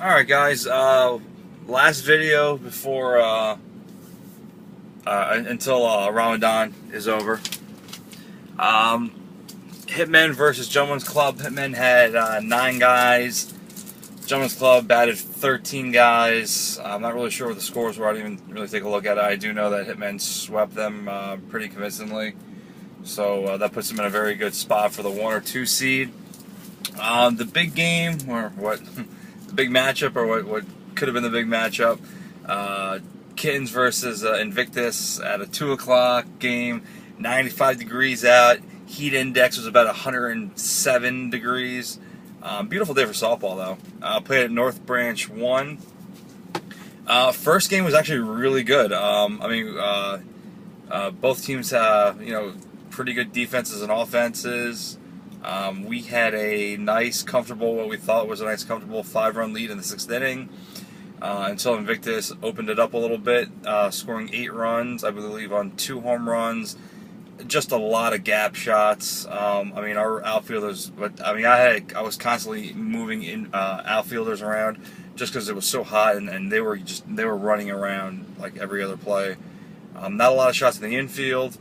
Alright guys, last video before until Ramadan is over. Hitmen versus Gentleman's Club. Hitmen had 9 guys. Gentleman's Club batted 13 guys. I'm not really sure what the scores were. I didn't even really take a look at it. I do know that Hitmen swept them pretty convincingly. So that puts them in a very good spot for the 1 or 2 seed. The big game, or what, the big matchup, or what could have been the big matchup, Kittens versus Invictus at a 2 o'clock game, 95 degrees out, heat index was about 107 degrees. Beautiful day for softball though. Played at North Branch 1. First game was actually really good. Both teams have, pretty good defenses and offenses. We had a nice, comfortable, what we thought was a nice, comfortable 5-run lead in the 6th inning until Invictus opened it up a little bit, scoring 8 runs, I believe, on 2 home runs. Just a lot of gap shots. Our outfielders, I was constantly moving in outfielders around just because it was so hot, and they were running around like every other play. Not a lot of shots in the infield.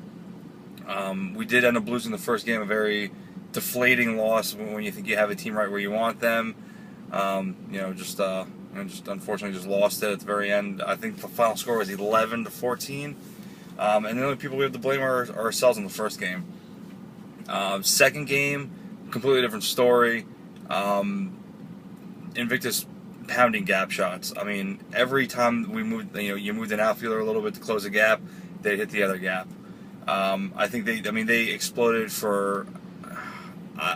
We did end up losing the first game, a very deflating loss when you think you have a team right where you want them. Just unfortunately just lost it at the very end. I think the final score was 11-14. And the only people we have to blame are ourselves in the first game. Second game, completely different story. Invictus pounding gap shots. Every time we moved, you moved an outfielder a little bit to close a gap, they'd hit the other gap. I think they exploded for.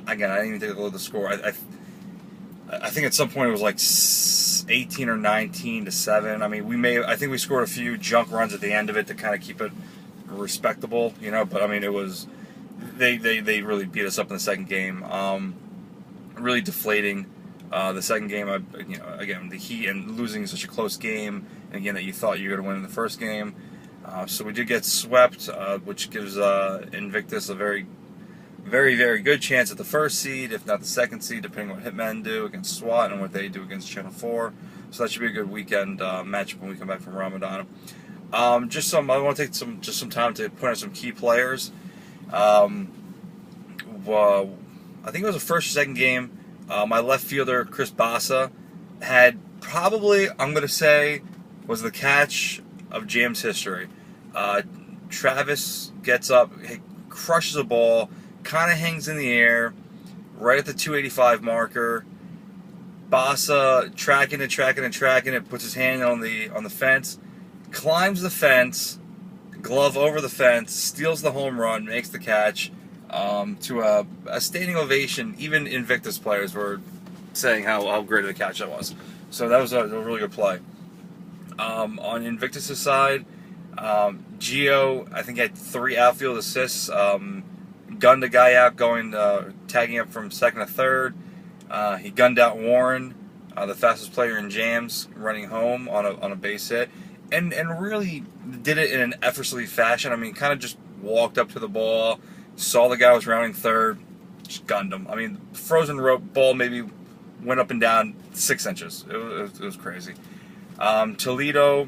Again, I didn't even take a look at the score. I think at some point it was like 18 or 19-7. I think we scored a few junk runs at the end of it to kind of keep it respectable, But it was they really beat us up in the second game. Really deflating. The second game, again, the heat and losing such a close game, and again that you thought you were going to win in the first game. So we did get swept, which gives Invictus a very, very, very good chance at the first seed, if not the second seed, depending on what Hitmen do against SWAT and what they do against Channel 4. So that should be a good weekend matchup when we come back from Ramadan. I want to take some time to point out some key players. I think it was the first or second game. My left fielder, Chris Bassa, had probably, I'm going to say, was the catch of Jam's history. Travis gets up, crushes a ball, kind of hangs in the air, right at the 285 marker. Bassa tracking it, puts his hand on the fence, climbs the fence, glove over the fence, steals the home run, makes the catch. To a standing ovation. Even Invictus players were saying how great of a catch that was. So that was a really good play. On Invictus' side, Gio, I think, had 3 outfield assists. Gunned a guy out tagging up from second to third. He gunned out Warren, the fastest player in Jams, running home on a base hit, and really did it in an effortless fashion. Kind of just walked up to the ball, saw the guy was rounding third, just gunned him. Frozen rope ball maybe went up and down 6 inches. It was crazy. Toledo,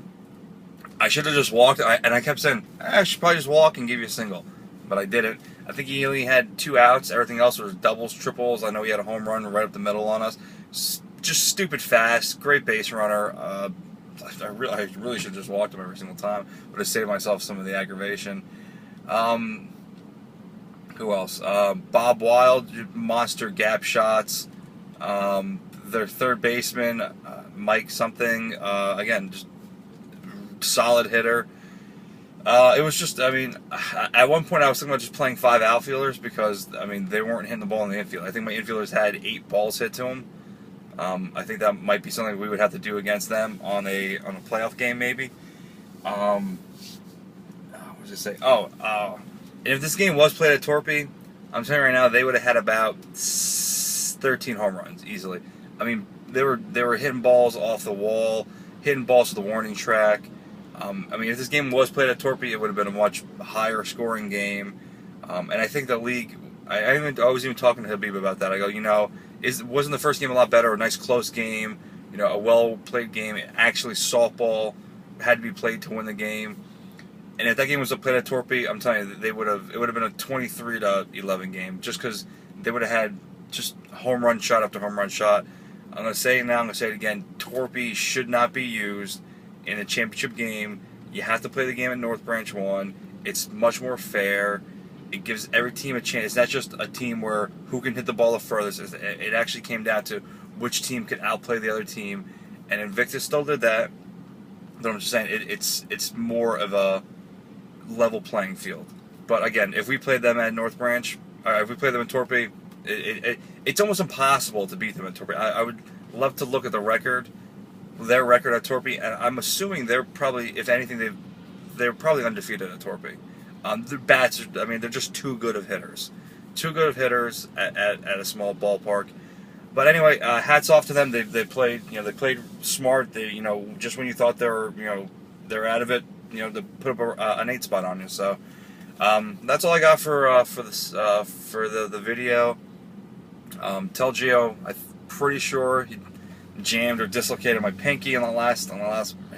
I should have just walked, and I kept saying, I should probably just walk and give you a single, but I didn't. I think he only had 2 outs. Everything else was doubles, triples. I know he had a home run right up the middle on us. Just stupid fast, great base runner. I really should have just walked him every single time, but I saved myself some of the aggravation. Who else? Bob Wild, monster gap shots. Their third baseman, Mike something, again, just solid hitter. It was just, at one point I was thinking about just playing 5 outfielders because, they weren't hitting the ball in the infield. I think my infielders had 8 balls hit to them. I think that might be something we would have to do against them on a playoff game, maybe. What was I say? And if this game was played at Torpy, I'm telling you right now, they would have had about 13 home runs easily. They were hitting balls off the wall, hitting balls to the warning track. If this game was played at Torpy, it would have been a much higher scoring game. And I think the league, I was even talking to Habib about that. I go, wasn't the first game a lot better? A nice close game, a well played game. Actually, softball had to be played to win the game. And if that game was played at Torpy, I'm telling you, it would have been a 23-11 game, just because they would have had just home run shot after home run shot. I'm going to say it now, I'm going to say it again. Torpy should not be used in a championship game. You have to play the game at North Branch 1. It's much more fair. It gives every team a chance. It's not just a team where who can hit the ball the furthest. It actually came down to which team could outplay the other team. And Invictus still did that. But I'm just saying, it's more of a level playing field. But again, if we played them at North Branch, if we played them in Torpy, it's almost impossible to beat them at Torpy. I would love to look at their record at Torpy, and I'm assuming they're probably, if anything, they're probably undefeated at Torpy. Their bats, they're just too good of hitters. Too good of hitters at a small ballpark. But anyway, hats off to them. They played, they played smart. They, just when you thought they're out of it, to put up an 8 spot on you. So that's all I got for this for the video. Tell Gio, I'm pretty sure he jammed or dislocated my pinky on the last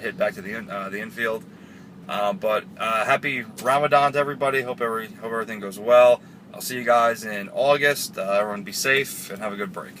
hit back to the infield. But happy Ramadan to everybody. Hope everything goes well. I'll see you guys in August. Everyone be safe and have a good break.